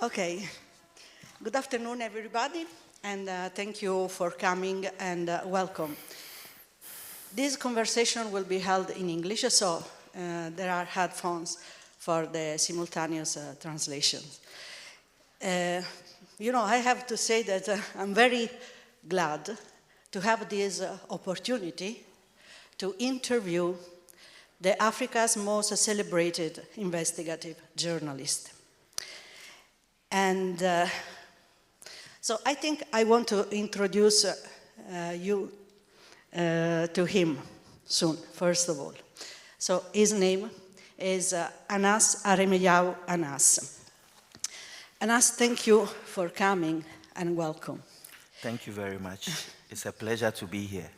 Okay. Good afternoon, everybody, and thank you for coming and welcome. This conversation will be held in English, so there are headphones for the simultaneous translations. I have to say that I'm very glad to have this opportunity to interview the Africa's most celebrated investigative journalist. And so I think I want to introduce you to him soon, first of all. So his name is Aremeyaw Anas. Anas, thank you for coming and welcome. Thank you very much. It's a pleasure to be here.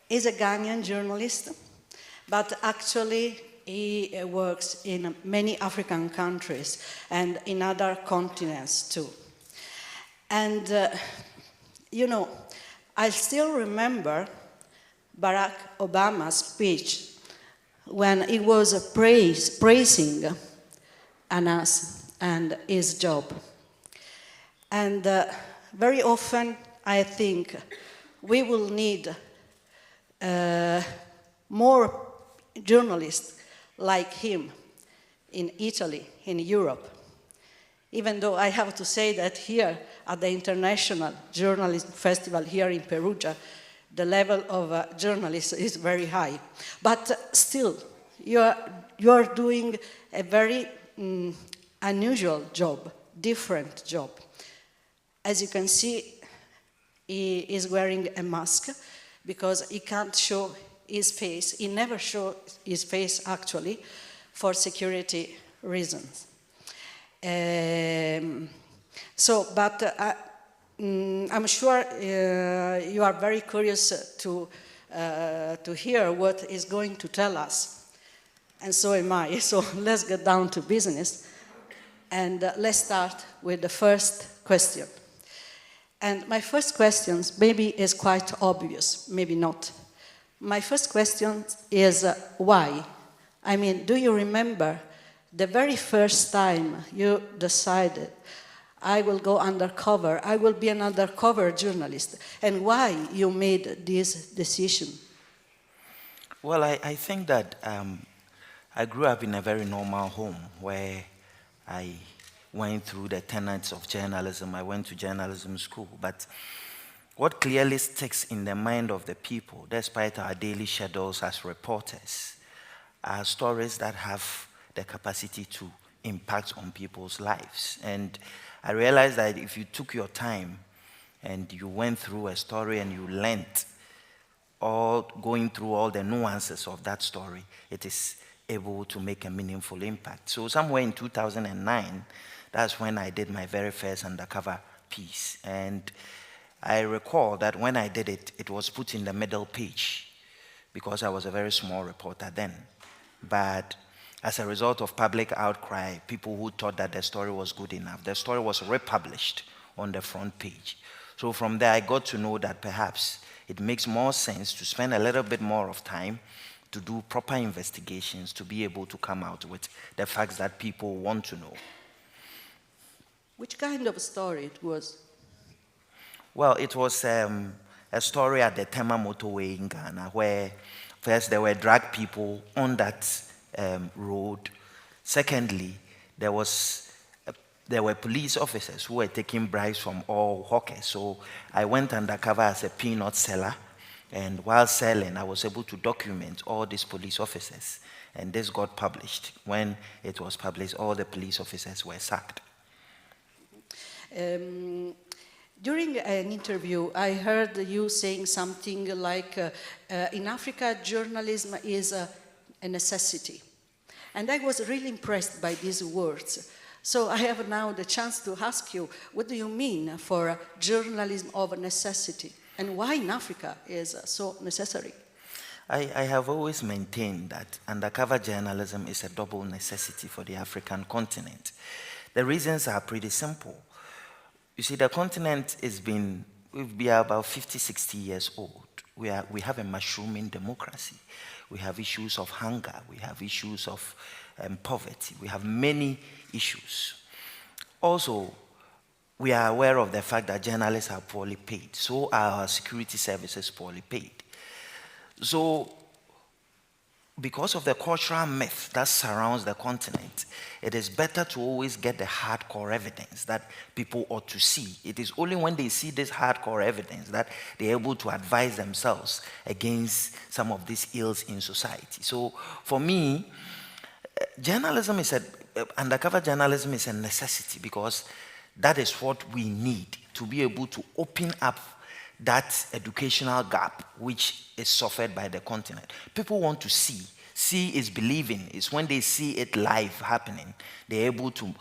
He's a Ghanaian journalist, but actually he works in many African countries and in other continents too. And, I still remember Barack Obama's speech when he was praising Anas and his job. And very often, I think, we will need more journalists like him in Italy, in Europe. Even though I have to say that here at the International Journalism Festival here in Perugia, the level of journalists is very high. But still, you are doing a very unusual job, different job. As you can see, he is wearing a mask because he can't show his face. He never shows his face, actually, for security reasons. I'm sure you are very curious to hear what he's going to tell us. And so am I. So let's get down to business. And let's start with the first question. And my first question maybe is quite obvious, maybe not. My first question is why? I mean, do you remember the very first time you decided, I will go undercover, I will be an undercover journalist, and why you made this decision? Well, I think that I grew up in a very normal home where I went through the tenets of journalism. I went to journalism school. But what clearly sticks in the mind of the people, despite our daily schedules as reporters, are stories that have the capacity to impact on people's lives. And I realized that if you took your time and you went through a story and you learnt going through all the nuances of that story, it is able to make a meaningful impact. So somewhere in 2009, that's when I did my very first undercover piece. And I recall that when I did it, it was put in the middle page because I was a very small reporter then. But as a result of public outcry, people who thought that the story was good enough, the story was republished on the front page. So from there, I got to know that perhaps it makes more sense to spend a little bit more of time to do proper investigations to be able to come out with the facts that people want to know. Which kind of story it was? Well, it was a story at the Tema motorway in Ghana where first there were drug people on that road. Secondly, there were police officers who were taking bribes from all hawkers. So I went undercover as a peanut seller, and while selling, I was able to document all these police officers. And this got published. When it was published, all the police officers were sacked. During an interview, I heard you saying something like, in Africa, journalism is a necessity. And I was really impressed by these words. So I have now the chance to ask you, what do you mean for journalism of necessity? And why in Africa is so necessary? I have always maintained that undercover journalism is a double necessity for the African continent. The reasons are pretty simple. You see, the continent we've been about 50, 60 years old. We have a mushrooming democracy. We have issues of hunger. We have issues of poverty. We have many issues. Also, we are aware of the fact that journalists are poorly paid. So are our security services poorly paid. So, because of the cultural myth that surrounds the continent, it is better to always get the hardcore evidence that people ought to see. It is only when they see this hardcore evidence that they're able to advise themselves against some of these ills in society. So for me, undercover journalism is a necessity, because that is what we need to be able to open up that educational gap which is suffered by the continent. People want to see. See is believing. It's when they see it live happening, they're able to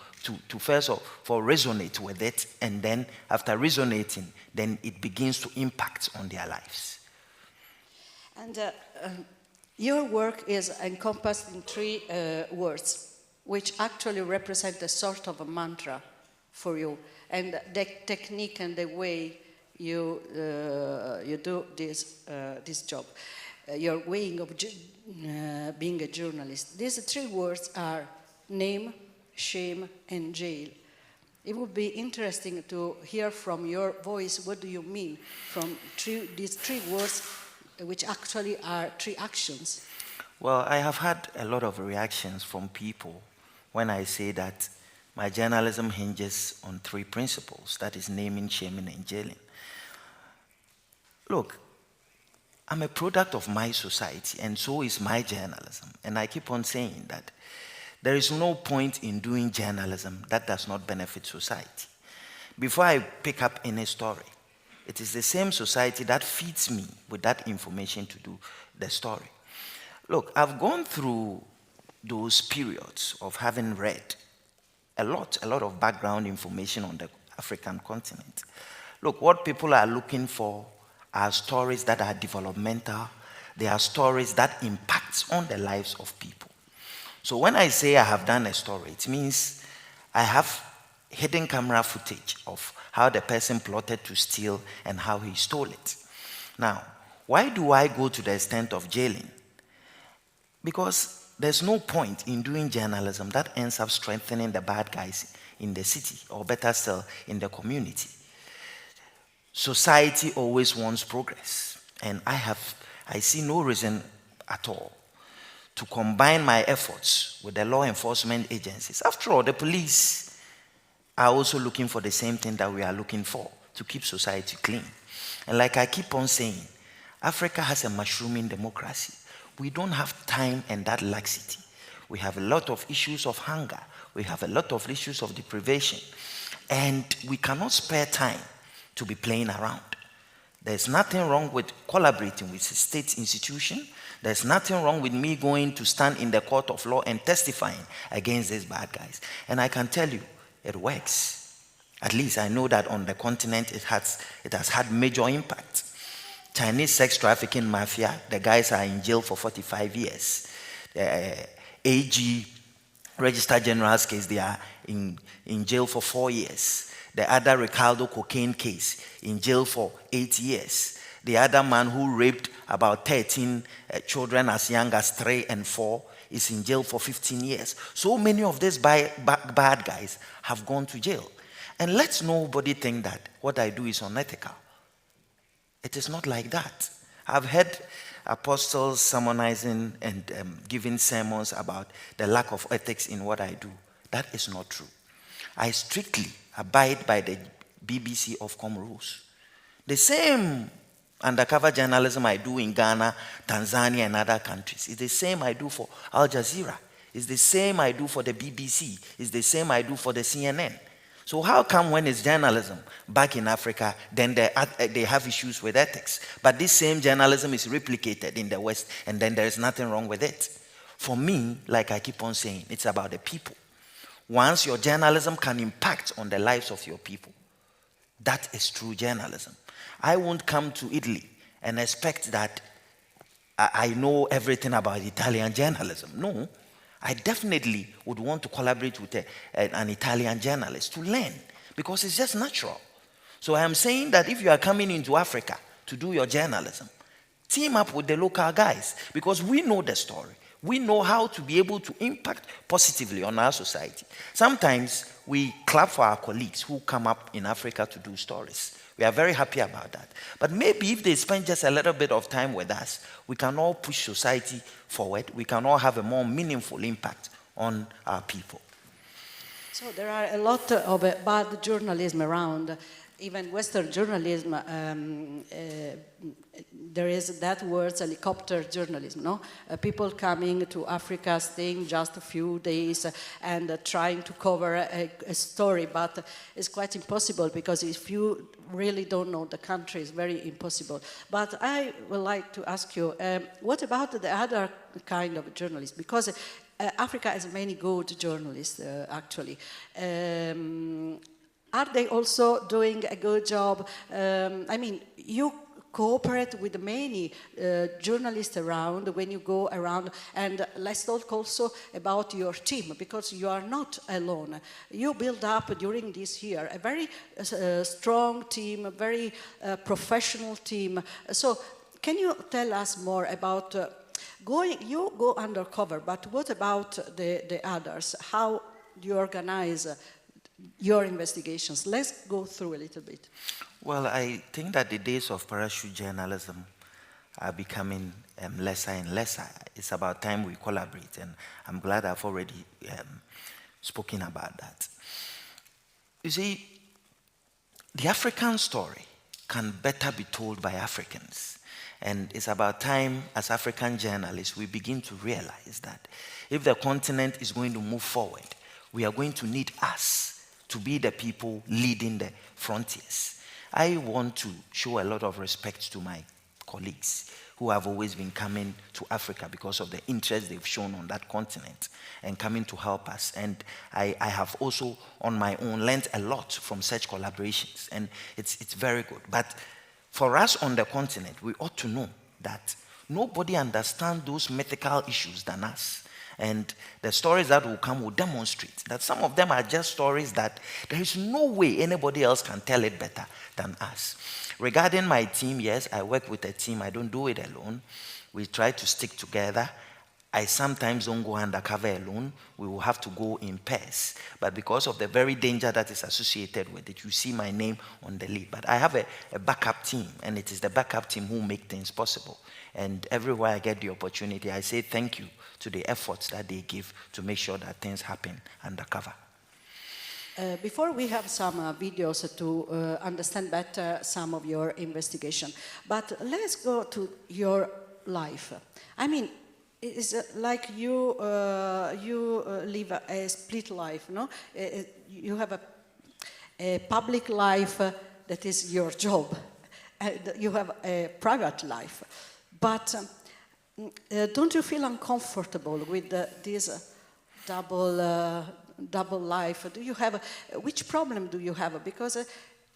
first of all resonate with it, and then after resonating, then it begins to impact on their lives. And your work is encompassed in 3 words, which actually represent a sort of a mantra for you, and the technique and the way you do this job, your way of being a journalist. These 3 words are name, shame, and jail. It would be interesting to hear from your voice, what do you mean from these 3 words, which actually are 3 actions? Well, I have had a lot of reactions from people when I say that my journalism hinges on 3 principles, that is naming, shaming, and jailing. Look, I'm a product of my society, and so is my journalism. And I keep on saying that there is no point in doing journalism that does not benefit society. Before I pick up any story, it is the same society that feeds me with that information to do the story. Look, I've gone through those periods of having read a lot of background information on the African continent. Look, what people are looking for are stories that are developmental. They are stories that impact on the lives of people. So when I say I have done a story, it means I have hidden camera footage of how the person plotted to steal and how he stole it. Now, why do I go to the extent of jailing? Because there's no point in doing journalism that ends up strengthening the bad guys in the city, or better still, in the community. Society always wants progress, and I see no reason at all to combine my efforts with the law enforcement agencies. After all, the police are also looking for the same thing that we are looking for, to keep society clean. And like I keep on saying, Africa has a mushrooming democracy. We don't have time and that laxity. We have a lot of issues of hunger. We have a lot of issues of deprivation. And we cannot spare time to be playing around. There's nothing wrong with collaborating with a state institution. There's nothing wrong with me going to stand in the court of law and testifying against these bad guys. And I can tell you, it works. At least I know that on the continent it has had major impact. Chinese sex trafficking mafia, the guys are in jail for 45 years. AG, Registered General's case, they are in jail for 4 years. The other Ricardo cocaine case, in jail for 8 years. The other man who raped about 13 children as young as 3 and 4 is in jail for 15 years. So many of these bad guys have gone to jail. And let nobody think that what I do is unethical. It is not like that. I've heard apostles sermonizing and giving sermons about the lack of ethics in what I do. That is not true. I strictly abide by the BBC Ofcom rules. The same undercover journalism I do in Ghana, Tanzania, and other countries is the same I do for Al Jazeera. It's the same I do for the BBC. It's the same I do for the CNN. So how come when it's journalism back in Africa, then they have issues with ethics? But this same journalism is replicated in the West, and then there is nothing wrong with it. For me, like I keep on saying, it's about the people. Once your journalism can impact on the lives of your people, that is true journalism. I won't come to Italy and expect that I know everything about Italian journalism. No. I definitely would want to collaborate with an Italian journalist to learn, because it's just natural. So I am saying that if you are coming into Africa to do your journalism, team up with the local guys, because we know the story. We know how to be able to impact positively on our society. Sometimes we clap for our colleagues who come up in Africa to do stories. We are very happy about that. But maybe if they spend just a little bit of time with us, we can all push society forward. We can all have a more meaningful impact on our people. So there are a lot of bad journalism around. Even Western journalism, there is that word, helicopter journalism, no? People coming to Africa, staying just a few days and trying to cover a story, but it's quite impossible because if you really don't know the country, it's very impossible. But I would like to ask you, what about the other kind of journalists? Because Africa has many good journalists, actually. Are they also doing a good job? I mean, you cooperate with many journalists around when you go around, and let's talk also about your team, because you are not alone. You build up during this year a very strong team, a very professional team. So can you tell us more about you go undercover, but what about the others? How do you organize your investigations? Let's go through a little bit. Well, I think that the days of parachute journalism are becoming lesser and lesser. It's about time we collaborate, and I'm glad I've already spoken about that. You see, the African story can better be told by Africans. And it's about time, as African journalists, we begin to realize that if the continent is going to move forward, we are going to need us to be the people leading the frontiers. I want to show a lot of respect to my colleagues who have always been coming to Africa because of the interest they've shown on that continent and coming to help us. And I have also, on my own, learned a lot from such collaborations, and it's very good. But for us on the continent, we ought to know that nobody understands those mythical issues than us. And the stories that will come will demonstrate that some of them are just stories that there is no way anybody else can tell it better than us. Regarding my team, yes, I work with a team. I don't do it alone. We try to stick together. I sometimes don't go undercover alone. We will have to go in pairs. But because of the very danger that is associated with it, you see my name on the lead. But I have a backup team, and it is the backup team who make things possible. And everywhere I get the opportunity, I say thank you to the efforts that they give to make sure that things happen undercover. Before we have some videos to understand better some of your investigation, but let's go to your life. I mean, it's like you live a split life, no? You have a public life that is your job. You have a private life. But don't you feel uncomfortable with this double life? Do you have which problem do you have? Because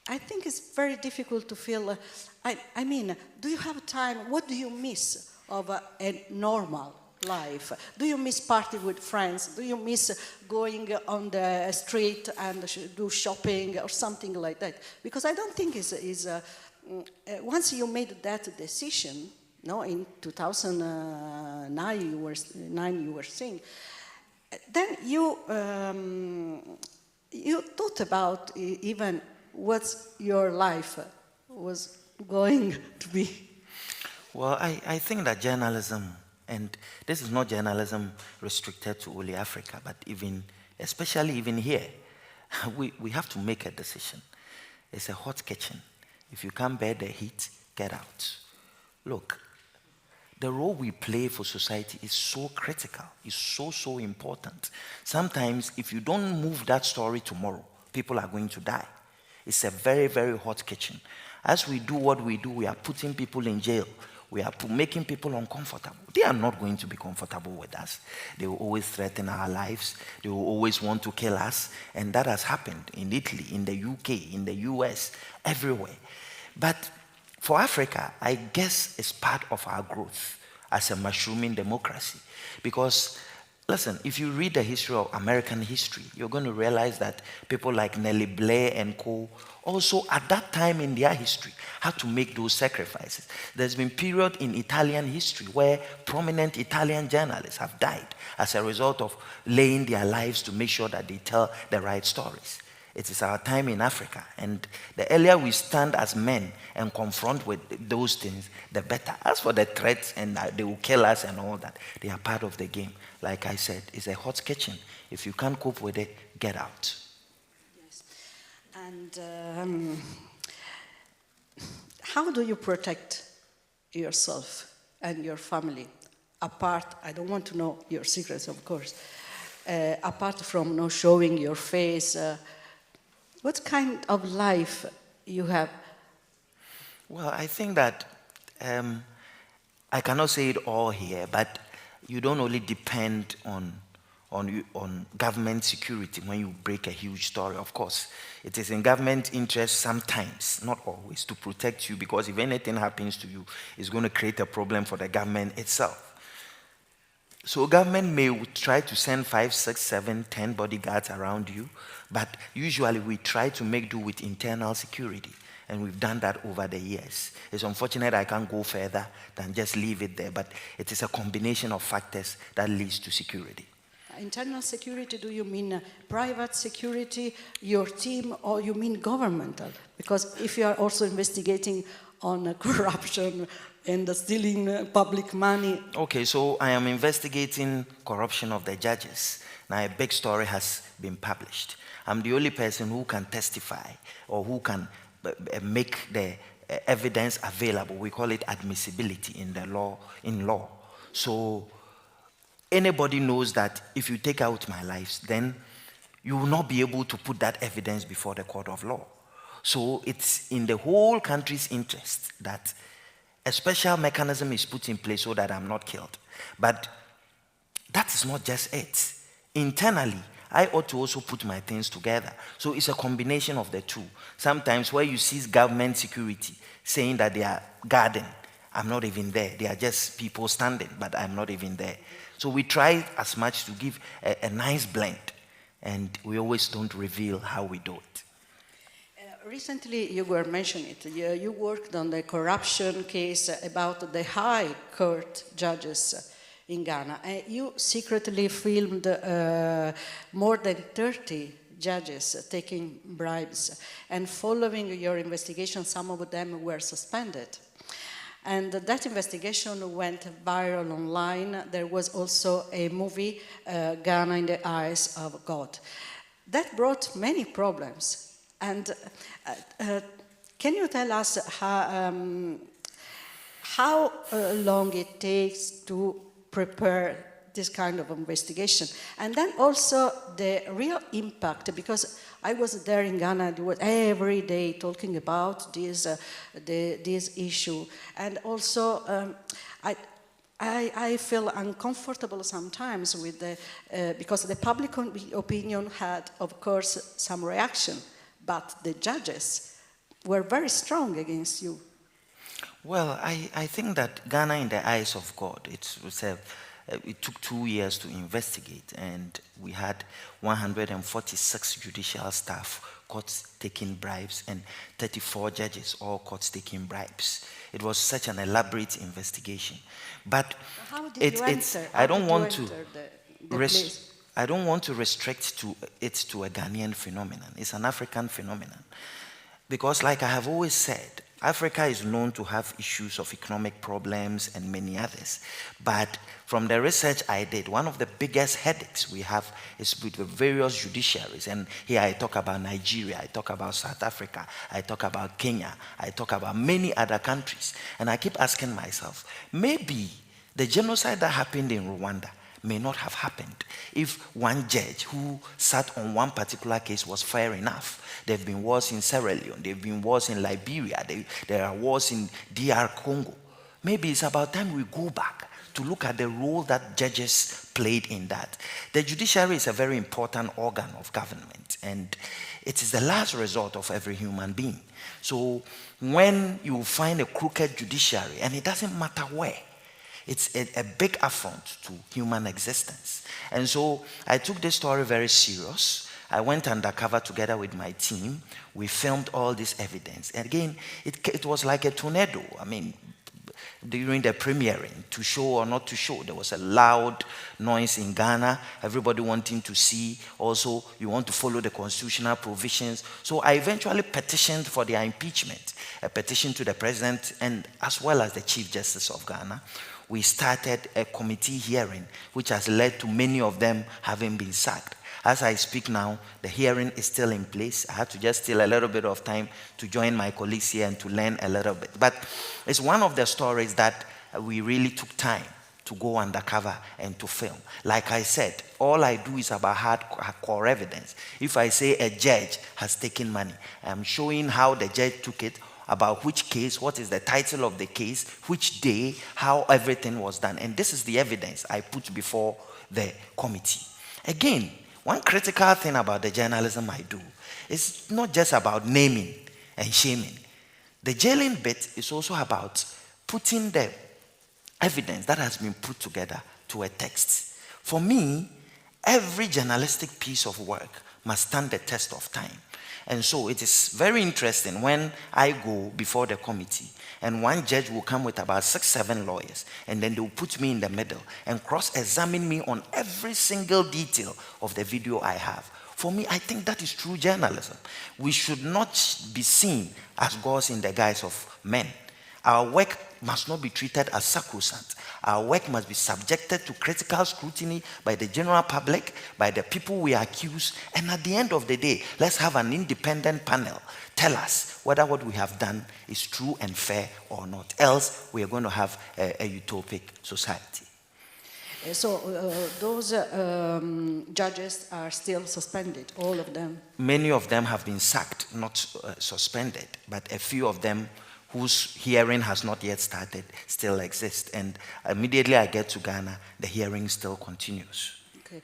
I think it's very difficult to feel. I mean, do you have time? What do you miss of a normal life? Do you miss party with friends? Do you miss going on the street and do shopping or something like that? Because I don't think is once you made that decision. No, in 2009 you were saying. Then you thought about even what your life was going to be. Well, I think that journalism, and this is not journalism restricted to only Africa, but especially even here, we have to make a decision. It's a hot kitchen. If you can't bear the heat, get out. Look, the role we play for society is so critical, is so important. Sometimes, if you don't move that story tomorrow, people are going to die. It's a very, very hot kitchen. As we do what we do, we are putting people in jail. We are making people uncomfortable. They are not going to be comfortable with us. They will always threaten our lives. They will always want to kill us. And that has happened in Italy, in the UK, in the US, everywhere. But for Africa, I guess it's part of our growth as a mushrooming democracy. Because Listen, if you read the history of American history, you're going to realize that people like Nellie Blair and co. also at that time in their history had to make those sacrifices. There's been period in Italian history where prominent Italian journalists have died as a result of laying their lives to make sure that they tell the right stories. It is our time in Africa, and the earlier we stand as men and confront with those things, the better. As for the threats and they will kill us and all that, they are part of the game. Like I said, it's a hot kitchen. If you can't cope with it, get out. Yes. And how do you protect yourself and your family? Apart, I don't want to know your secrets, of course. Apart from not showing your face, what kind of life you have? Well, I think that I cannot say it all here, but you don't only depend on government security when you break a huge story. Of course, it is in government interest sometimes, not always, to protect you, because if anything happens to you, it's going to create a problem for the government itself. So government may try to send 5, 6, 7, 10 bodyguards around you, but usually we try to make do with internal security, and we've done that over the years. It's unfortunate I can't go further than just leave it there, but it is a combination of factors that leads to security. Internal security, do you mean private security, your team, or you mean governmental? Because if you are also investigating on corruption and stealing public money. Okay, so I am investigating corruption of the judges. Now a big story has been published. I'm the only person who can testify or who can make the evidence available. We call it admissibility in the law. So anybody knows that if you take out my lives, then you will not be able to put that evidence before the court of law. So it's in the whole country's interest that a special mechanism is put in place so that I'm not killed. But that is not just it. Internally, I ought to also put my things together. So it's a combination of the two. Sometimes where you see government security saying that they are guarding, I'm not even there. They are just people standing, but I'm not even there. So we try as much to give a nice blend, and we always don't reveal how we do it. Recently, you were mentioning it. You worked on the corruption case about the high court judges in Ghana. You secretly filmed more than 30 judges taking bribes. And following your investigation, some of them were suspended. And that investigation went viral online. There was also a movie, Ghana in the Eyes of God. That brought many problems. And can you tell us how long it takes to prepare this kind of investigation? And then also the real impact, because I was there in Ghana, I was every day talking about this issue. And also I feel uncomfortable sometimes with because the public opinion had, of course, some reaction. But the judges were very strong against you. Well, I think that Ghana in the Eyes of God, it took 2 years to investigate, and we had 146 judicial staff, courts taking bribes, and 34 judges, all courts taking bribes. It was such an elaborate investigation. But how did you enter? I don't want to I don't want to restrict it to a Ghanaian phenomenon. It's an African phenomenon. Because like I have always said, Africa is known to have issues of economic problems and many others. But from the research I did, one of the biggest headaches we have is with the various judiciaries. And here I talk about Nigeria, I talk about South Africa, I talk about Kenya, I talk about many other countries. And I keep asking myself, maybe the genocide that happened in Rwanda may not have happened if one judge who sat on one particular case was fair enough. There have been wars in Sierra Leone, there have been wars in Liberia, there are wars in DR Congo. Maybe it's about time we go back to look at the role that judges played in that. The judiciary is a very important organ of government, and it is the last resort of every human being. So when you find a crooked judiciary, and it doesn't matter where, It's a big affront to human existence. And so I took this story very serious. I went undercover together with my team. We filmed all this evidence. And again, it was like a tornado. I mean, during the premiering, to show or not to show, there was a loud noise in Ghana, everybody wanting to see. Also, you want to follow the constitutional provisions. So I eventually petitioned for their impeachment, a petition to the president and as well as the Chief Justice of Ghana. We started a committee hearing, which has led to many of them having been sacked. As I speak now, the hearing is still in place. I had to just steal a little bit of time to join my colleagues here and to learn a little bit. But it's one of the stories that we really took time to go undercover and to film. Like I said, all I do is about hardcore evidence. If I say a judge has taken money, I'm showing how the judge took it, about which case, what is the title of the case, which day, how everything was done. And this is the evidence I put before the committee. Again, one critical thing about the journalism I do is not just about naming and shaming. The jailing bit is also about putting the evidence that has been put together to a text. For me, every journalistic piece of work must stand the test of time. And so it is very interesting when I go before the committee and one judge will come with about 6, 7 lawyers, and then they will put me in the middle and cross-examine me on every single detail of the video I have. For me, I think that is true journalism. We should not be seen as gods in the guise of men. Our work must not be treated as sacrosanct. Our work must be subjected to critical scrutiny by the general public, by the people we accuse, and at the end of the day, let's have an independent panel tell us whether what we have done is true and fair or not. Else, we are going to have a utopic society. So those judges are still suspended, all of them? Many of them have been sacked, not suspended, but a few of them whose hearing has not yet started still exist. And immediately I get to Ghana, the hearing still continues. Okay.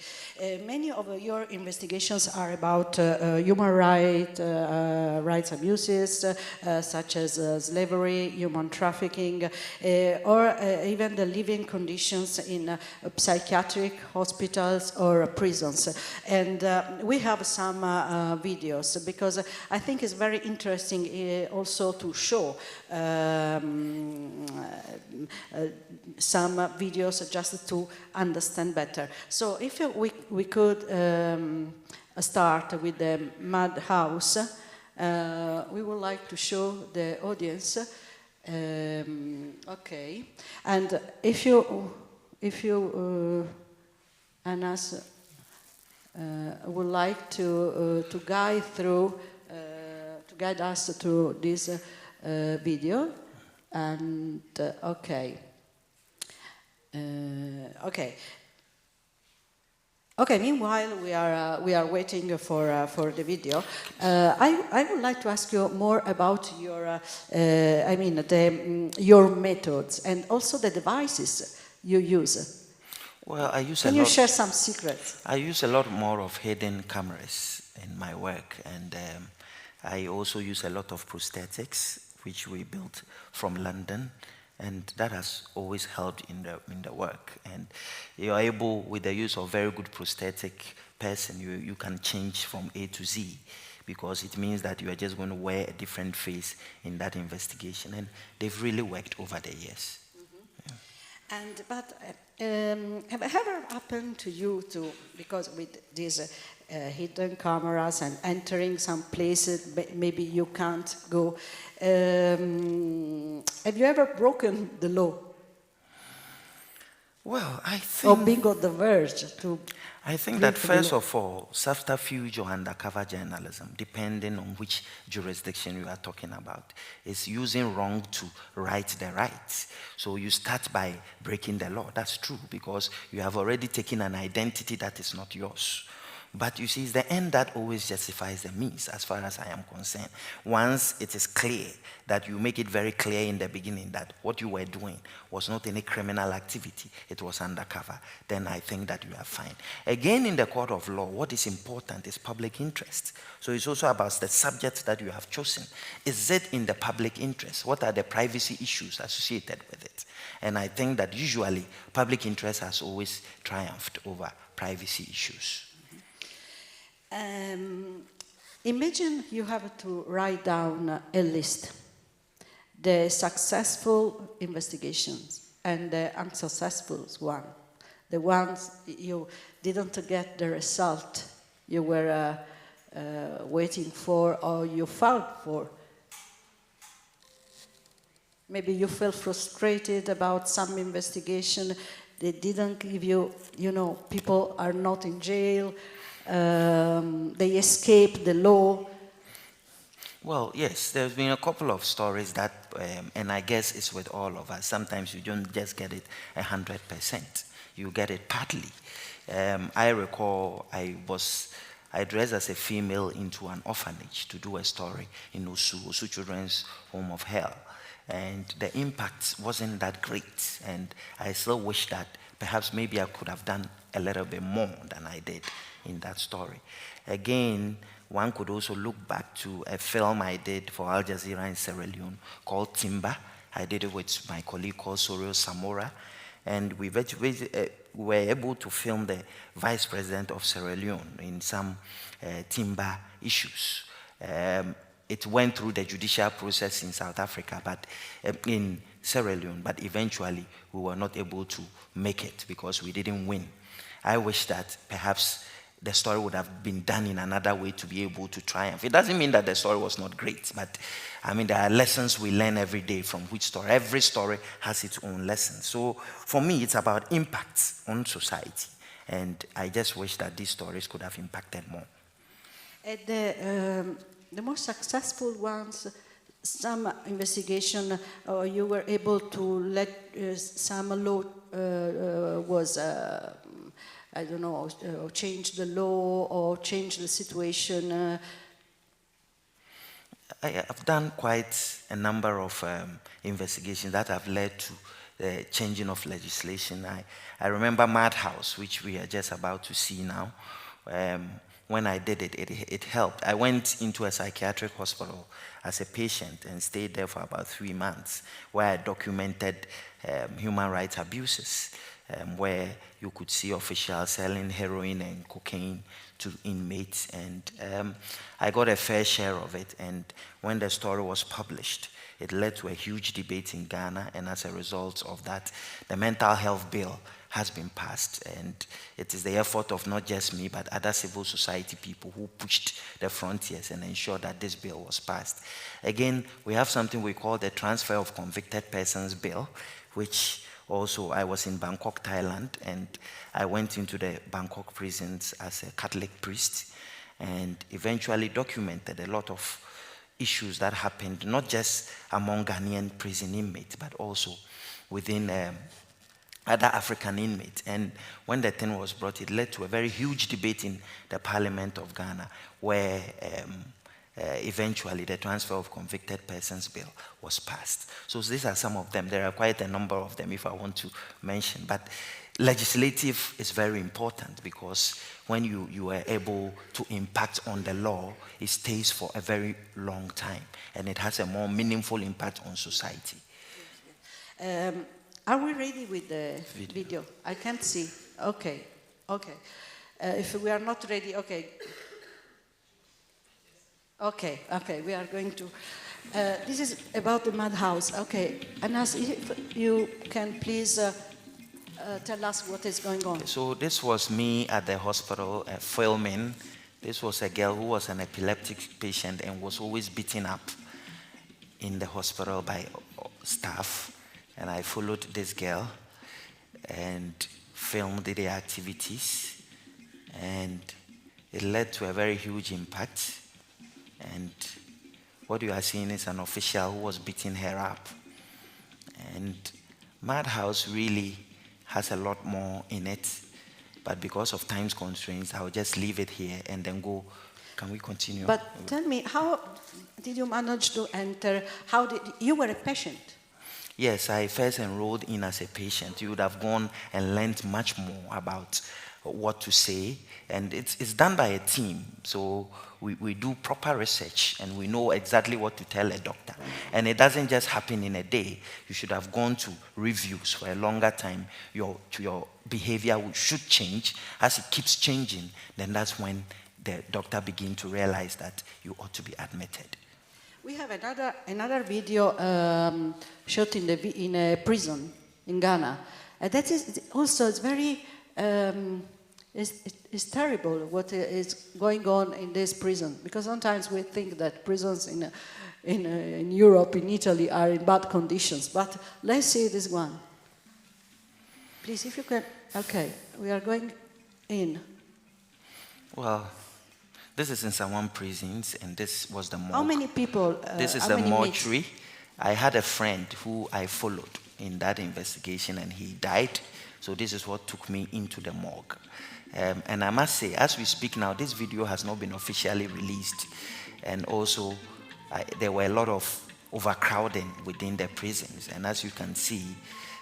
Many of your investigations are about human rights abuses, such as slavery, human trafficking, or even the living conditions in psychiatric hospitals or prisons. And we have some videos, because I think it's very interesting also to show some videos just to understand better. So if we could start with the madhouse, we would like to show the audience. Okay, and if you Anas would like to guide us through this video, and okay. Okay. Meanwhile, we are waiting for the video. I would like to ask you more about your your methods and also the devices you use. Well, I use Can you share some secrets? I use a lot more of hidden cameras in my work, and I also use a lot of prosthetics, which we built from London. And that has always helped in the work. And you're able, with the use of very good prosthetic person, you can change from A to Z, because it means that you are just going to wear a different face in that investigation. And they've really worked over the years. Mm-hmm. Yeah. But have it ever happened to you because with these hidden cameras and entering some places maybe you can't go, have you ever broken the law? Well, I think... Or being on the verge to... I think that first of all, subterfuge or undercover journalism, depending on which jurisdiction you are talking about, is using wrong to right the right. So you start by breaking the law. That's true, because you have already taken an identity that is not yours. But you see, it's the end that always justifies the means, as far as I am concerned. Once it is clear that you make it very clear in the beginning that what you were doing was not any criminal activity, it was undercover, then I think that you are fine. Again, in the court of law, what is important is public interest. So it's also about the subject that you have chosen. Is it in the public interest? What are the privacy issues associated with it? And I think that usually public interest has always triumphed over privacy issues. Imagine you have to write down a list, the successful investigations and the unsuccessful one, the ones you didn't get the result you were waiting for or you fought for. Maybe you feel frustrated about some investigation, they didn't give you, people are not in jail, they escape the law. Well, yes, there's been a couple of stories that, and I guess it's with all of us. Sometimes you don't just get it 100%. You get it partly. I recall I dressed as a female into an orphanage to do a story in Osu Children's Home of Hell. And the impact wasn't that great. And I still wish that perhaps maybe I could have done a little bit more than I did in that story. Again, one could also look back to a film I did for Al Jazeera in Sierra Leone called Timber. I did it with my colleague called Sorio Samora. And we were able to film the vice president of Sierra Leone in some timber issues. It went through the judicial process in South Africa, but in Sierra Leone, but eventually we were not able to make it because we didn't win. I wish that perhaps the story would have been done in another way to be able to triumph. It doesn't mean that the story was not great, but I mean, there are lessons we learn every day from which story. Every story has its own lesson. So for me, it's about impact on society. And I just wish that these stories could have impacted more. The most successful ones, some investigation, you were able to let some law was, I don't know, change the law or change the situation. I have done quite a number of investigations that have led to the changing of legislation. I remember Madhouse, which we are just about to see now. When I did it, it helped. I went into a psychiatric hospital as a patient and stayed there for about 3 months, where I documented human rights abuses, where you could see officials selling heroin and cocaine to inmates, and I got a fair share of it. And when the story was published, it led to a huge debate in Ghana, and as a result of that, the mental health bill has been passed, and it is the effort of not just me, but other civil society people who pushed the frontiers and ensured that this bill was passed. Again, we have something we call the Transfer of Convicted Persons Bill, which also, I was in Bangkok, Thailand, and I went into the Bangkok prisons as a Catholic priest and eventually documented a lot of issues that happened, not just among Ghanaian prison inmates, but also within other African inmates. And when the thing was brought, it led to a very huge debate in the Parliament of Ghana, where eventually the Transfer of Convicted Persons Bill was passed. So these are some of them. There are quite a number of them if I want to mention. But legislative is very important because when you are able to impact on the law, it stays for a very long time and it has a more meaningful impact on society. Are we ready with the video? I can't see. Okay. If we are not ready, okay. Okay, we are going to. This is about the Madhouse. Okay, Anas, if you can please tell us what is going on. So this was me at the hospital filming. This was a girl who was an epileptic patient and was always beaten up in the hospital by staff. And I followed this girl and filmed the activities. And it led to a very huge impact. And what you are seeing is an official who was beating her up. And Madhouse really has a lot more in it, but because of time constraints, I'll just leave it here and then go. Can we continue? But tell me, how did you manage to enter? You were a patient? Yes, I first enrolled in as a patient. You would have gone and learned much more about what to say, and it's done by a team. So we do proper research, and we know exactly what to tell a doctor. And it doesn't just happen in a day. You should have gone to reviews for a longer time. Your behavior should change. As it keeps changing, then that's when the doctor begins to realize that you ought to be admitted. We have another video shot in a prison in Ghana. That is also, it's very, it's terrible what is going on in this prison, because sometimes we think that prisons in Europe, in Italy, are in bad conditions. But let's see this one. Please, if you can. Okay, we are going in. Well, this is in Sawan prisons, and this was the morgue. How many people? This is the mortuary. I had a friend who I followed in that investigation, and he died. So this is what took me into the morgue. And I must say, as we speak now, this video has not been officially released. And also, there were a lot of overcrowding within the prisons. And as you can see,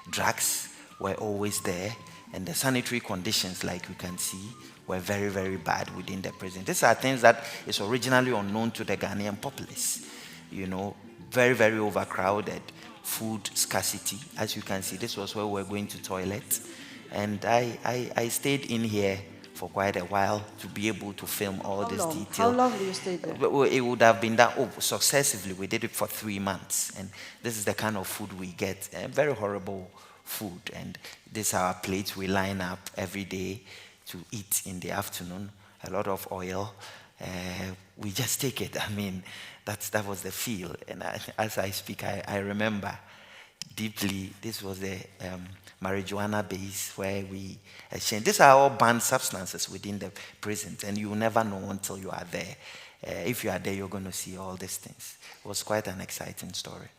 drugs were always there. And the sanitary conditions, like you can see, were very, very bad within the prison. These are things that is originally unknown to the Ghanaian populace. You know, very, very overcrowded, food scarcity. As you can see, this was where we were going to toilet. And I stayed in here for quite a while to be able to film all this detail. How long did you stay there? It would have been done successively. We did it for 3 months. And this is the kind of food we get. Very horrible food. And these are our plates we line up every day to eat in the afternoon. A lot of oil. We just take it. I mean, that was the feel. And as I speak, I remember deeply, this was the marijuana base where we exchange. These are all banned substances within the prisons, and you will never know until you are there. If you are there, you're going to see all these things. It was quite an exciting story.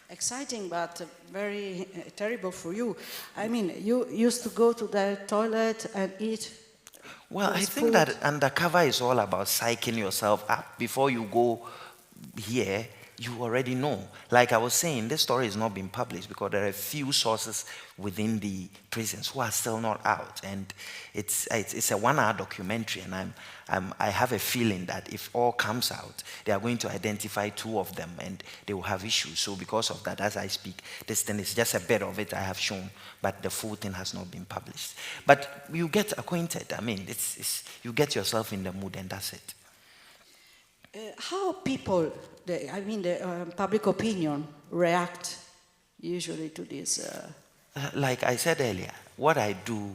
Exciting, but very terrible for you. I mean, you used to go to the toilet and eat. Well, I think that undercover is all about psyching yourself up. Before you go here, you already know. Like I was saying, this story has not been published because there are a few sources within the prisons who are still not out. And it's a 1-hour documentary, and I have a feeling that if all comes out, they are going to identify 2 of them, and they will have issues. So because of that, as I speak, this thing is just a bit of it I have shown, but the full thing has not been published. But you get acquainted. I mean, you get yourself in the mood, and that's it. How people, the public opinion, react usually to this? Like I said earlier, what I do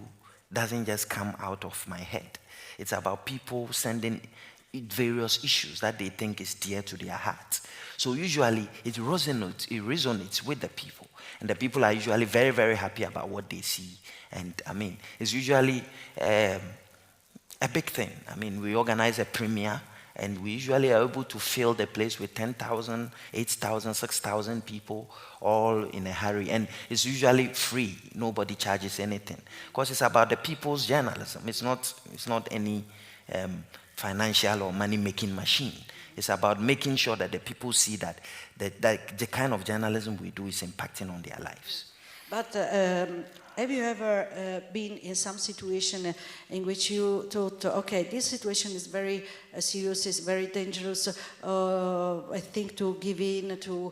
doesn't just come out of my head. It's about people sending various issues that they think is dear to their hearts. So usually it resonates with the people. And the people are usually very, very happy about what they see. And I mean, it's usually a big thing. I mean, we organize a premiere, and we usually are able to fill the place with 10,000, 8,000, 6,000 people, all in a hurry. And it's usually free. Nobody charges anything. Because it's about the people's journalism. It's not any financial or money-making machine. It's about making sure that the people see that the kind of journalism we do is impacting on their lives. But have you ever been in some situation in which you thought, okay, this situation is very serious, it's very dangerous, I think to give in to,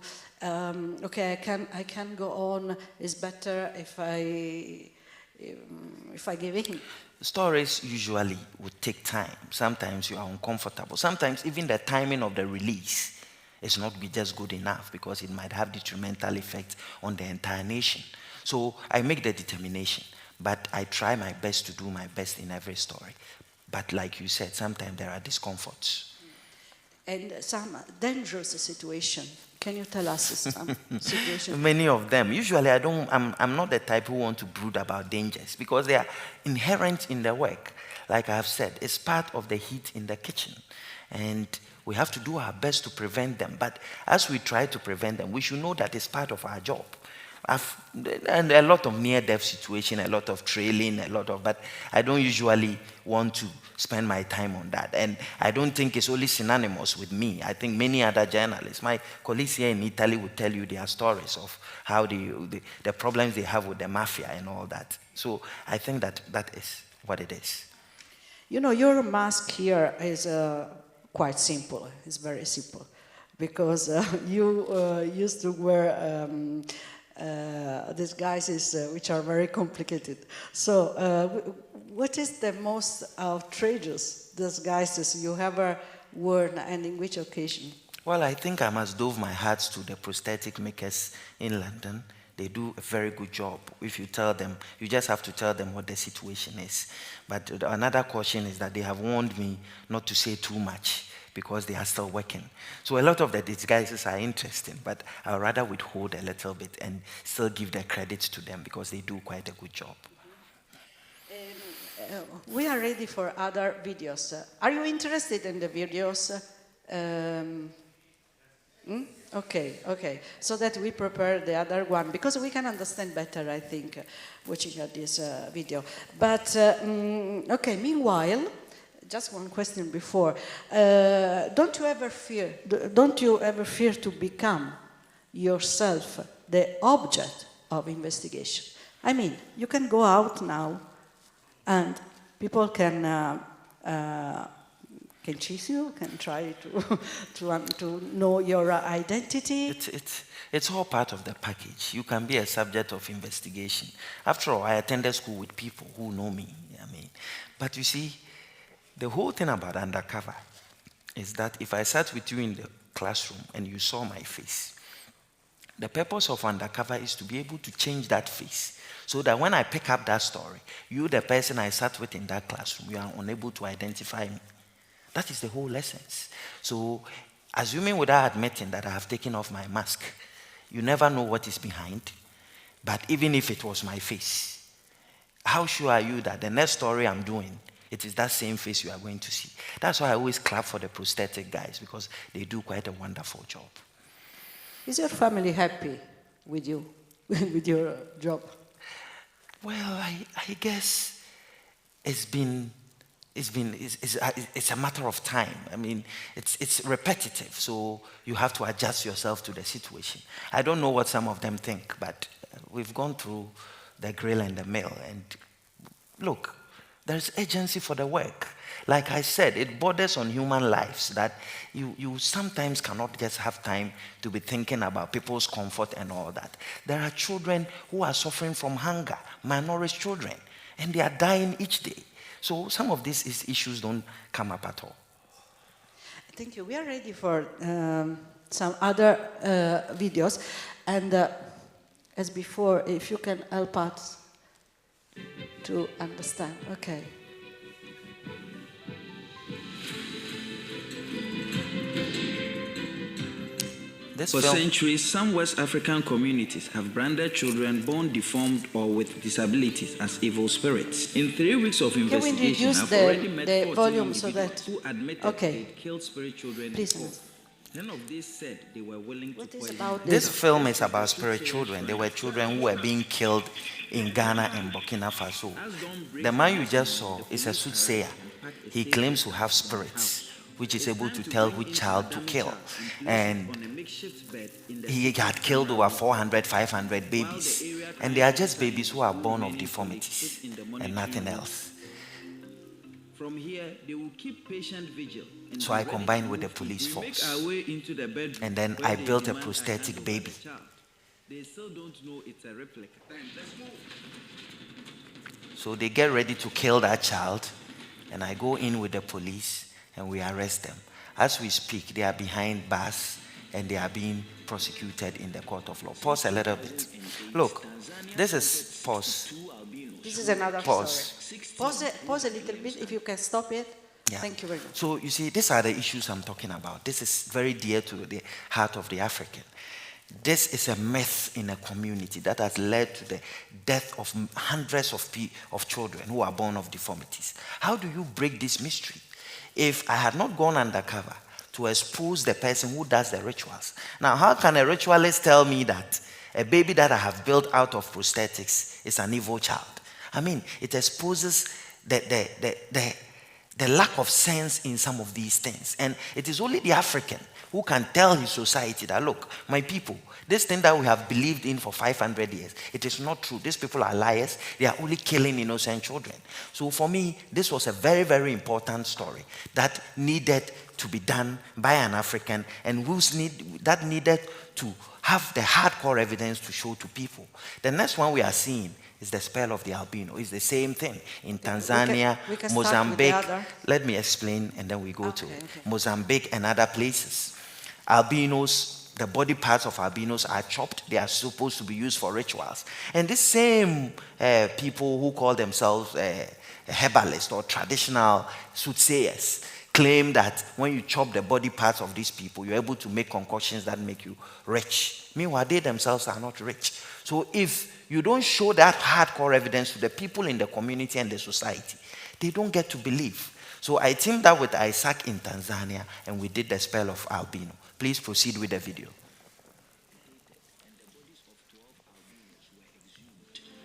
okay, I can go on, it's better if I give in? Stories usually would take time. Sometimes you are uncomfortable. Sometimes even the timing of the release is not just good enough because it might have detrimental effect on the entire nation. So I make the determination, but I try my best to do my best in every story. But like you said, sometimes there are discomforts. And some dangerous situation. Can you tell us some situation? Many of them. Usually I'm not the type who want to brood about dangers because they are inherent in the work. Like I have said, it's part of the heat in the kitchen. And we have to do our best to prevent them. But as we try to prevent them, we should know that it's part of our job. And a lot of near-death situation, a lot of trailing, but I don't usually want to spend my time on that. And I don't think it's only synonymous with me. I think many other journalists, my colleagues here in Italy will tell you their stories of how the problems they have with the mafia and all that. So I think that is what it is. You know, your mask here is quite simple. It's very simple. Because you used to wear disguises which are very complicated. So what is the most outrageous disguises you ever worn, and in which occasion? Well, I think I must dove my hat to the prosthetic makers in London. They do a very good job. If you tell them, you just have to tell them what the situation is. But another caution is that they have warned me not to say too much because they are still working. So a lot of the disguises are interesting, but I'd rather withhold a little bit and still give the credit to them because they do quite a good job. We are ready for other videos. Are you interested in the videos? Okay. So that we prepare the other one, because we can understand better, I think, watching at this video. But, okay, meanwhile, just one question before. Don't you ever fear to become yourself the object of investigation? I mean, you can go out now and people can chase you, can try to know your identity. It's all part of the package. You can be a subject of investigation. After all, I attended school with people who know me. But you see, the whole thing about undercover is that if I sat with you in the classroom and you saw my face, the purpose of undercover is to be able to change that face so that when I pick up that story, you, the person I sat with in that classroom, you are unable to identify me. That is the whole essence. So, assuming without admitting that I have taken off my mask, you never know what is behind. But even if it was my face, how sure are you that the next story I'm doing, it is that same face you are going to see? That's why I always clap for the prosthetic guys, because they do quite a wonderful job. Is your family happy with you, with your job? Well, I guess it's a matter of time. I mean, it's repetitive, so you have to adjust yourself to the situation. I don't know what some of them think, but we've gone through the grill and the mill, and look, there's urgency for the work. Like I said, it borders on human lives that you sometimes cannot just have time to be thinking about people's comfort and all that. There are children who are suffering from hunger, malnourished children, and they are dying each day. So some of these issues don't come up at all. Thank you. We are ready for some other videos. And as before, if you can help us to understand. Okay. For centuries, some West African communities have branded children born deformed or with disabilities as evil spirits. In 3 weeks of investigation, I've already met 14 volume so that who admitted they killed spirit children. Please. None of these said they were willing to poison. This film is about spirit children. They were children who were being killed in Ghana and Burkina Faso. The man you just saw is a soothsayer. He claims to have spirits, which is able to tell which child to kill. And he had killed over 400, 500 babies. And they are just babies who are born of deformities and nothing else. From here, they will keep patient vigil. So I combined with the police force. And then I built a prosthetic baby. They still don't know it's a replica. So they get ready to kill that child. And I go in with the police and we arrest them. As we speak, they are behind bars and they are being prosecuted in the court of law. Pause a little bit. Look, this is pause. This is another pause. Story. Pause a little bit if you can stop it. Yeah. Thank you very much. So you see, these are the issues I'm talking about. This is very dear to the heart of the African. This is a myth in a community that has led to the death of hundreds of children who are born of deformities. How do you break this mystery? If I had not gone undercover to expose the person who does the rituals. Now, how can a ritualist tell me that a baby that I have built out of prosthetics is an evil child? I mean, it exposes the lack of sense in some of these things. And it is only the African who can tell his society that, look, my people, this thing that we have believed in for 500 years, it is not true. These people are liars. They are only killing innocent children. So for me, this was a very, very important story that needed to be done by an African, and that needed to have the hardcore evidence to show to people. The next one we are seeing is the spell of the albino. It's the same thing in Tanzania, we can Mozambique. Let me explain, and then we go to Mozambique and other places. Albinos, the body parts of albinos are chopped. They are supposed to be used for rituals. And the same people who call themselves herbalists or traditional soothsayers claim that when you chop the body parts of these people, you're able to make concoctions that make you rich. Meanwhile, they themselves are not rich. So if you don't show that hardcore evidence to the people in the community and the society, they don't get to believe. So I teamed up with Isaac in Tanzania, and we did the spell of albino. Please proceed with the video.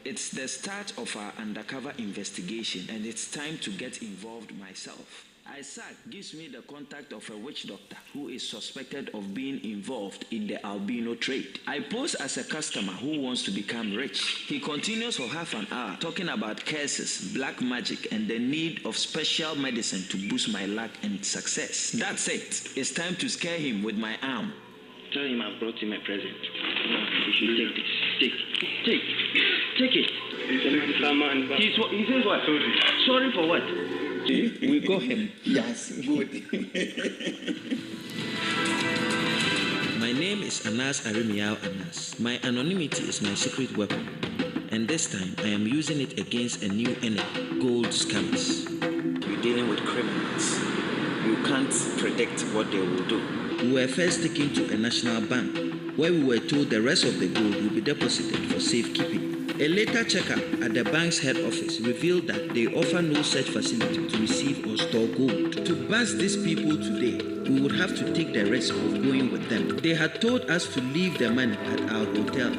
It's the start of our undercover investigation, and it's time to get involved myself. Isaac gives me the contact of a witch doctor who is suspected of being involved in the albino trade. I pose as a customer who wants to become rich. He continues for half an hour talking about curses, black magic, and the need of special medicine to boost my luck and success. That's it. It's time to scare him with my arm. Tell him I brought him a present. You should take this. Take it. He says what? Sorry for what? We got him. Yes, good. My name is Aremeyaw Anas. My anonymity is my secret weapon. And this time, I am using it against a new enemy, gold scammers. You're dealing with criminals. You can't predict what they will do. We were first taken to a national bank, where we were told the rest of the gold will be deposited for safekeeping. A later checkup at the bank's head office revealed that they offer no such facility to receive or store gold. To bust these people today, we would have to take the risk of going with them. They had told us to leave the money at our hotel,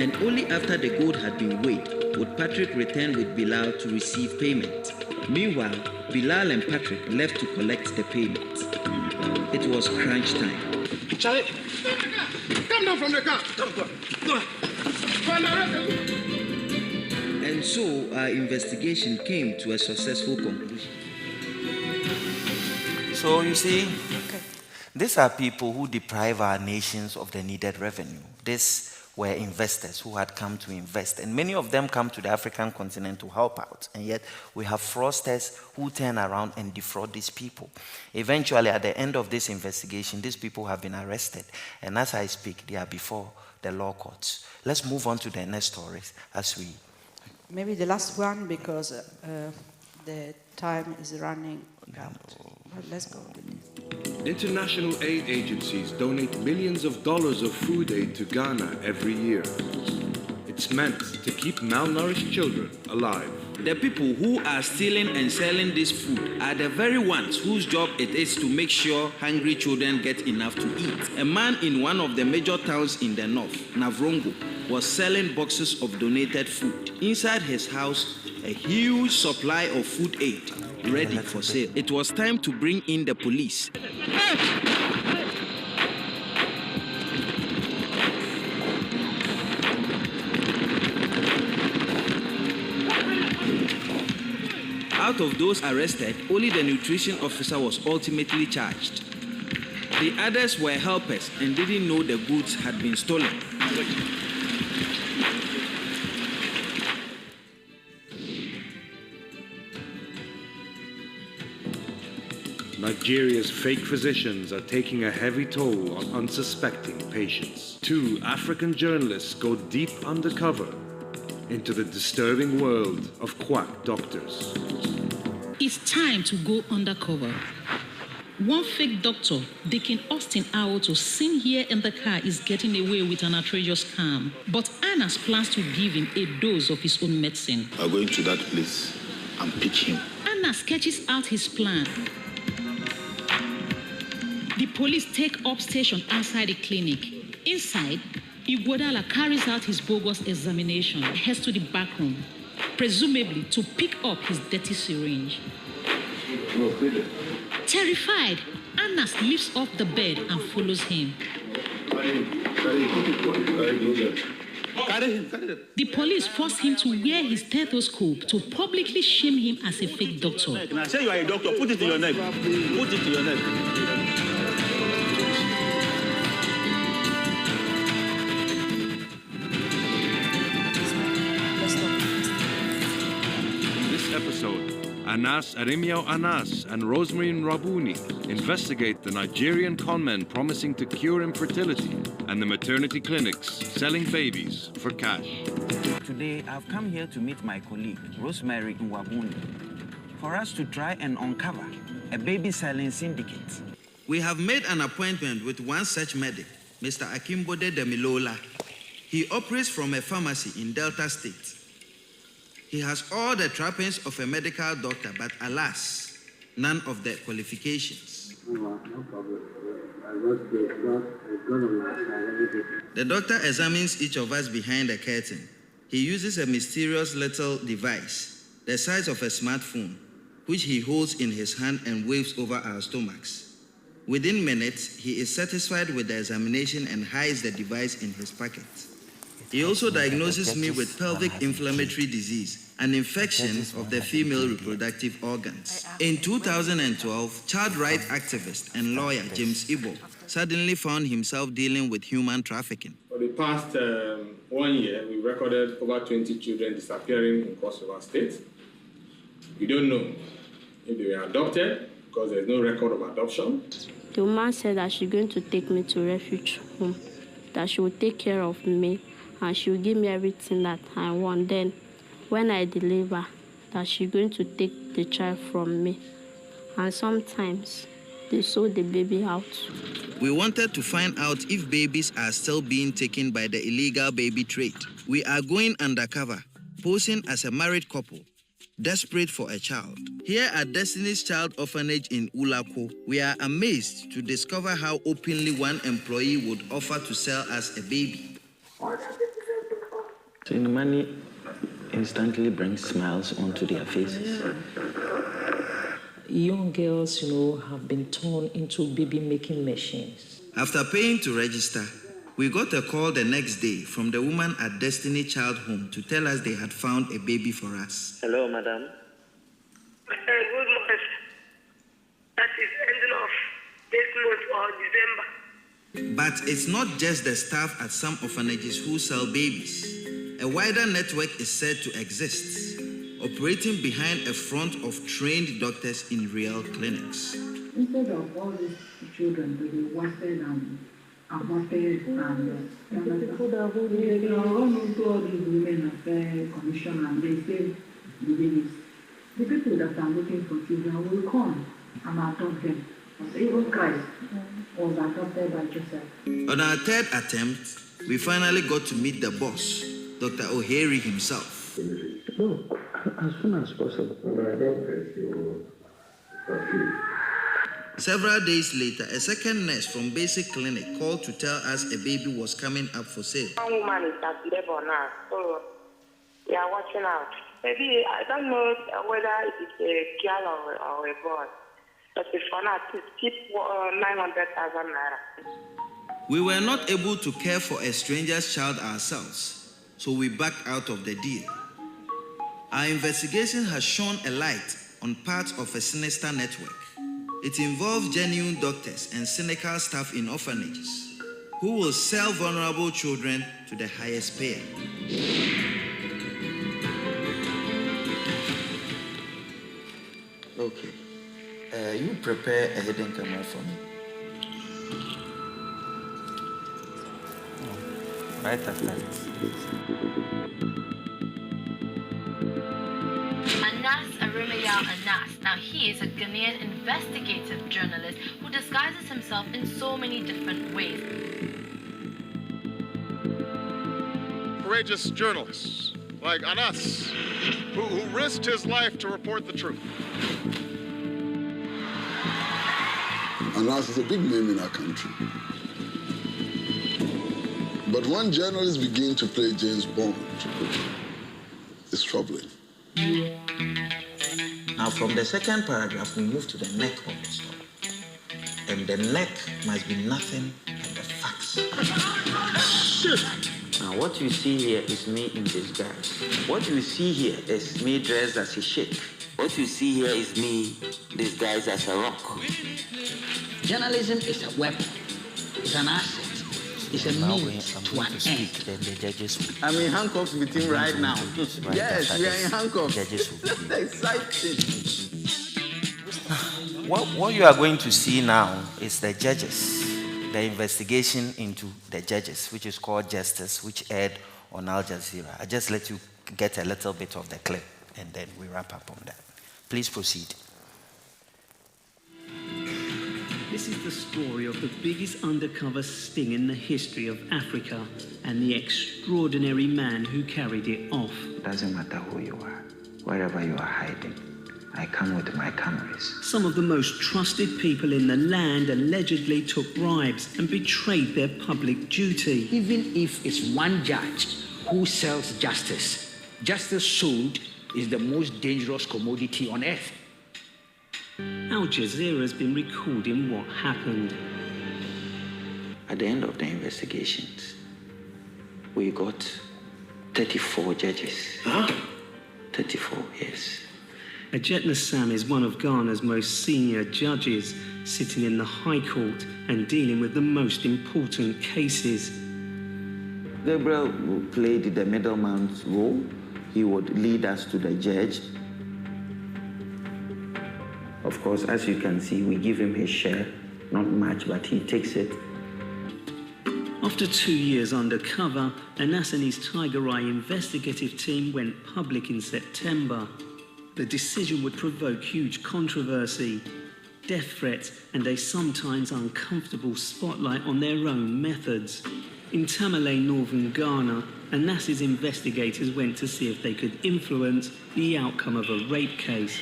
and only after the gold had been weighed would Patrick return with Bilal to receive payment. Meanwhile, Bilal and Patrick left to collect the payment. It was crunch time. Charlie, come down from the car. Go on. And so our investigation came to a successful conclusion. So you see, these are people who deprive our nations of the needed revenue. These were investors who had come to invest, and many of them come to the African continent to help out. And yet we have fraudsters who turn around and defraud these people. Eventually, at the end of this investigation, these people have been arrested, and as I speak, they are before the law courts. Let's move on to the next stories as we... Maybe the last one, because the time is running out. But let's go. International aid agencies donate millions of dollars of food aid to Ghana every year. It's meant to keep malnourished children alive. The people who are stealing and selling this food are the very ones whose job it is to make sure hungry children get enough to eat. A man in one of the major towns in the north, Navrongo, was selling boxes of donated food. Inside his house, a huge supply of food aid ready for sale. It was time to bring in the police. Out of those arrested, only the nutrition officer was ultimately charged. The others were helpers and didn't know the goods had been stolen. Nigeria's fake physicians are taking a heavy toll on unsuspecting patients. 2 African journalists go deep undercover into the disturbing world of quack doctors. It's time to go undercover. One fake doctor, Deacon Austin Awoto, seen here in the car, is getting away with an outrageous scam. But Anas plans to give him a dose of his own medicine. I'll go into that place and pick him. Anas sketches out his plan. The police take up station outside the clinic. Inside, Iguodala carries out his bogus examination, heads to the back room, presumably to pick up his dirty syringe. Terrified, Anas lifts off the bed and follows him. The police force him to wear his stethoscope to publicly shame him as a fake doctor. Now say you are a doctor, put it in your neck. Put it in your neck. This episode, Aremeyaw Anas and Rosemary Rabuni investigate the Nigerian conmen promising to cure infertility and the maternity clinics selling babies for cash. Today, I've come here to meet my colleague, Rosemary Nwabuni, for us to try and uncover a baby-selling syndicate. We have made an appointment with one such medic, Mr. Akimbode Demilola. He operates from a pharmacy in Delta State. He has all the trappings of a medical doctor, but alas, none of the qualifications. No problem. The doctor examines each of us behind the curtain. He uses a mysterious little device, the size of a smartphone, which he holds in his hand and waves over our stomachs. Within minutes, he is satisfied with the examination and hides the device in his pocket. He also diagnoses me with pelvic inflammatory disease, an infection of the female reproductive organs. In 2012, child rights activist and lawyer James Ibo suddenly found himself dealing with human trafficking. For the past 1 year, we recorded over 20 children disappearing in Cross River State. We don't know if they were adopted because there's no record of adoption. The woman said that she's going to take me to refuge home, that she will take care of me, and she will give me everything that I want. Then, when I deliver, that she's going to take the child from me. And sometimes, they sold the baby out. We wanted to find out if babies are still being taken by the illegal baby trade. We are going undercover, posing as a married couple, desperate for a child. Here at Destiny's Child Orphanage in Ulako, we are amazed to discover how openly one employee would offer to sell us a baby. So the money instantly brings smiles onto their faces. Young girls, have been turned into baby-making machines. After paying to register, we got a call the next day from the woman at Destiny Child Home to tell us they had found a baby for us. Hello, madam. Good morning. That is ending of this month or December. But it's not just the staff at some orphanages who sell babies. A wider network is said to exist, operating behind a front of trained doctors in real clinics. Instead of all these children to be wasted and aborted and they run into all these women affairs commission and they save the babies. The people that are looking for children will come and adopt them. Even Christ was adopted by Joseph. On our third attempt, we finally got to meet the boss, Dr. O'Hary himself. No, as soon as possible. Several days later, a second nurse from Basic Clinic called to tell us a baby was coming up for sale. One woman is available now, so we are watching out. Maybe, I don't know whether it's a girl or a boy. But for now, keep 900,000 naira. We were not able to care for a stranger's child ourselves, so we backed out of the deal. Our investigation has shone a light on parts of a sinister network. It involves genuine doctors and cynical staff in orphanages who will sell vulnerable children to the highest payer. Okay. You prepare a hidden camera for me. Right after this. Aremeyaw Anas. Now, he is a Ghanaian investigative journalist who disguises himself in so many different ways. Courageous journalists like Anas, who risked his life to report the truth. Anas is a big name in our country. But when journalists begin to play James Bond, it's troubling. Now, from the second paragraph, we move to the neck of the story. and the neck must be nothing but the facts. Now, what you see here is me in disguise. What you see here is me dressed as a sheik. What you see here is me disguised as a rock. Journalism is a weapon. It's an asset. It's a means to an end. I'm in handcuffs with him right now. Yes, we are in handcuffs. Exciting. What you are going to see now is the judges, the investigation into the judges, which is called Justice, which aired on Al Jazeera. I just let you get a little bit of the clip, and then we wrap up on that. Please proceed. This is the story of the biggest undercover sting in the history of Africa and the extraordinary man who carried it off. Doesn't matter who you are, wherever you are hiding, I come with my cameras. Some of the most trusted people in the land allegedly took bribes and betrayed their public duty. Even if it's one judge who sells justice, justice sold is the most dangerous commodity on earth. Al Jazeera has been recording what happened. At the end of the investigations, we got 34 judges. Huh? 34, yes. Ajetna Sam is one of Ghana's most senior judges, sitting in the High Court and dealing with the most important cases. Gabriel played the middleman's role. He would lead us to the judge. Of course, as you can see, we give him his share, not much, but he takes it. After 2 years undercover, Anas and his Tiger Eye investigative team went public in September. The decision would provoke huge controversy, death threats, and a sometimes uncomfortable spotlight on their own methods. In Tamale, northern Ghana, Anas's investigators went to see if they could influence the outcome of a rape case.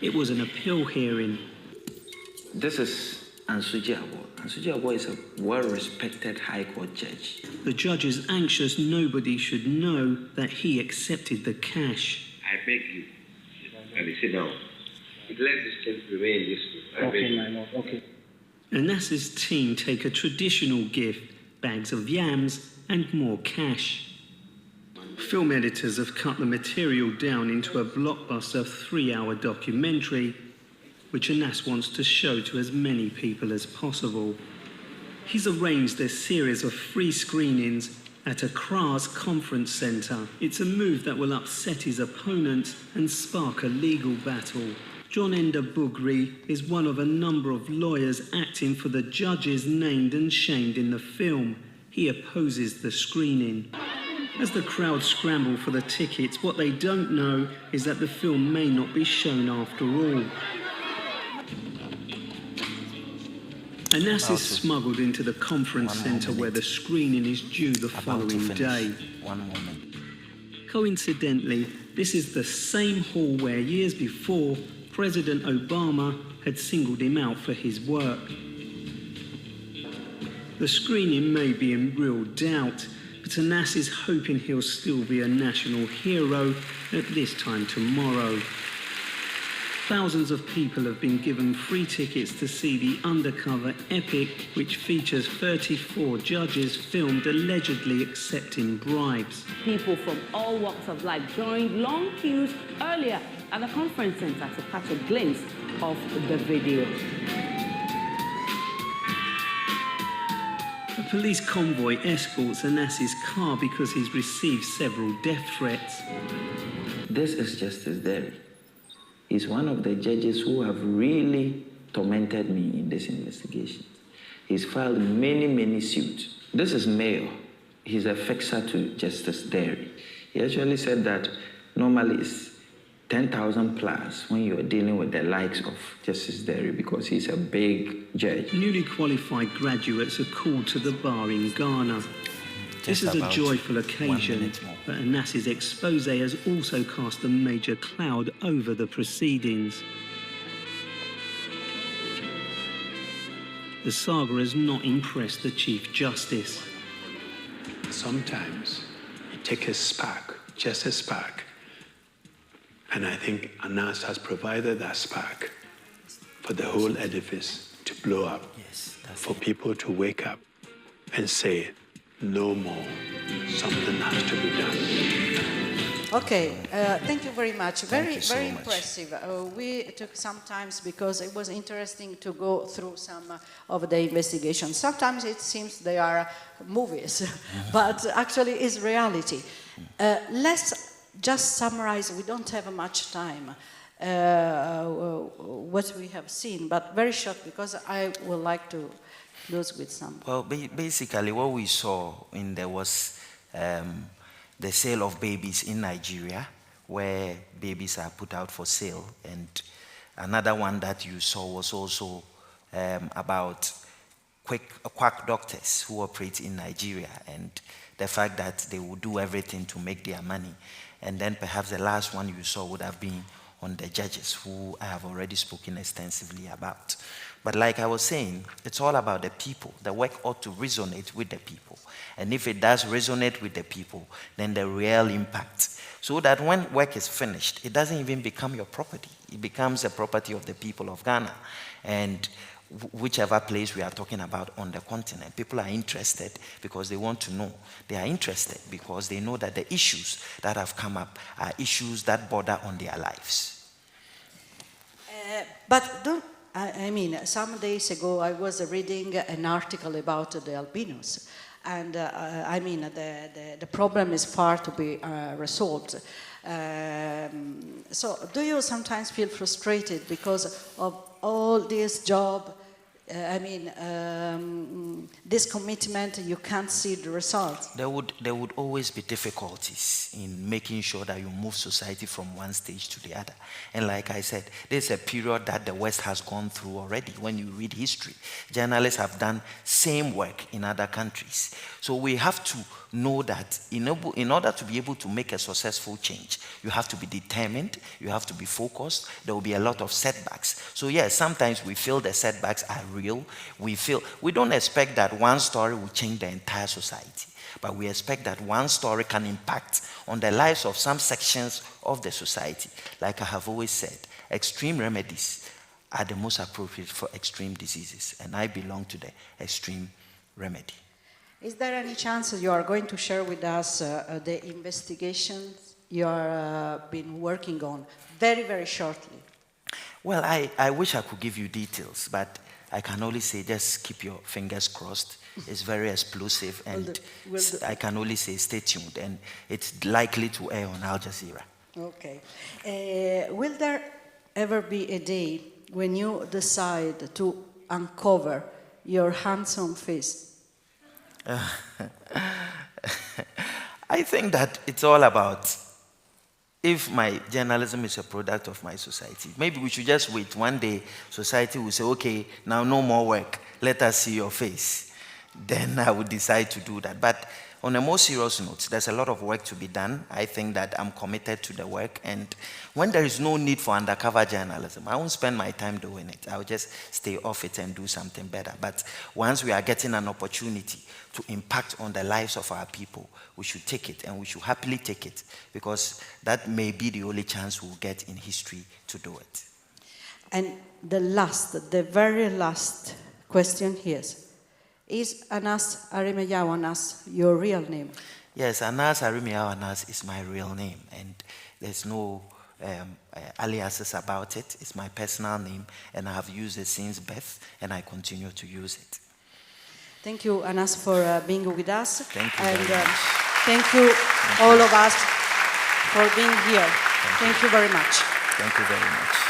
It was an appeal hearing. This is Ansuji Abo. Ansuji Abo is a well-respected High Court judge. The judge is anxious nobody should know that he accepted the cash. I beg you, sit down. Let this case remain this way. I beg you. My lord. Okay. Anas's team take a traditional gift, bags of yams and more cash. Film editors have cut the material down into a blockbuster 3-hour documentary, which Anas wants to show to as many people as possible. He's arranged a series of free screenings at Accra's conference centre. It's a move that will upset his opponents and spark a legal battle. John Enda Bugri is one of a number of lawyers acting for the judges named and shamed in the film. He opposes the screening. As the crowd scramble for the tickets, what they don't know is that the film may not be shown after all. Anas is smuggled into the conference centre where the screening is due the following day. 1 moment. Coincidentally, this is the same hall where years before, President Obama had singled him out for his work. The screening may be in real doubt, but Anas is hoping he'll still be a national hero at this time tomorrow. Thousands of people have been given free tickets to see the undercover epic, which features 34 judges filmed allegedly accepting bribes. People from all walks of life joined long queues earlier at the conference centre to catch a glimpse of the video. A police convoy escorts Anas's car because he's received several death threats. This is Justice Derry. He's one of the judges who have really tormented me in this investigation. He's filed many suits. This is Mayor. He's a fixer to Justice Derry. He actually said that normally it's 10,000 plus when you're dealing with the likes of Justice Derry because he's a big judge. Newly qualified graduates are called to the bar in Ghana. This is a joyful occasion, but Anas's expose has also cast a major cloud over the proceedings. The saga has not impressed the Chief Justice. Sometimes it takes a spark, just a spark. And I think Anas has provided that spark for the whole edifice to blow up, for people to wake up and say, no more, something has to be done. Okay, thank you very much. Very much. impressive. We took some time because it was interesting to go through some of the investigations. Sometimes it seems they are movies, but actually it's reality. Let's just summarize. We don't have much time. What we have seen, but very short because I would like to close with some. Well, basically what we saw there was the sale of babies in Nigeria, where babies are put out for sale. And another one that you saw was also about quack doctors who operate in Nigeria, and the fact that they will do everything to make their money. And then perhaps the last one you saw would have been on the judges, who I have already spoken extensively about. But like I was saying, it's all about the people. The work ought to resonate with the people. And if it does resonate with the people, then the real impact. So that when work is finished, it doesn't even become your property. It becomes the property of the people of Ghana. And whichever place we are talking about on the continent, people are interested because they want to know. They are interested because they know that the issues that have come up are issues that border on their lives. I mean, some days ago I was reading an article about the albinos, and I mean, the problem is far to be resolved. So do you sometimes feel frustrated because of all this job, this commitment, you can't see the results? There would always be difficulties in making sure that you move society from one stage to the other. And like I said, there's a period that the West has gone through already. When you read history, journalists have done same work in other countries. So we have to know that in order to be able to make a successful change, you have to be determined, you have to be focused. There will be a lot of setbacks. So yes, sometimes we feel the setbacks are real. We don't expect that one story will change the entire society, but we expect that one story can impact on the lives of some sections of the society. Like I have always said, extreme remedies are the most appropriate for extreme diseases, and I belong to the extreme remedy. Is there any chance you are going to share with us the investigations you are been working on very, very shortly? Well, I wish I could give you details, but I can only say just keep your fingers crossed. It's very explosive, and I can only say stay tuned, and it's likely to air on Al Jazeera. Okay. Will there ever be a day when you decide to uncover your handsome face? I think that it's all about, if my journalism is a product of my society, maybe we should just wait. One day, society will say, okay, now no more work. Let us see your face. Then I would decide to do that. But on a more serious note, there's a lot of work to be done. I think that I'm committed to the work. And when there is no need for undercover journalism, I won't spend my time doing it. I'll just stay off it and do something better. But once we are getting an opportunity to impact on the lives of our people, we should take it, and we should happily take it, because that may be the only chance we'll get in history to do it. And the very last question here is Anas Aremeyaw Anas your real name? Yes, Anas Aremeyaw Anas is my real name, and there's no aliases about it. It's my personal name, and I have used it since birth, and I continue to use it. Thank you, Anas, for being with us. Thank you and very much. Thank you, all of us, for being here. Thank you very much. Thank you very much.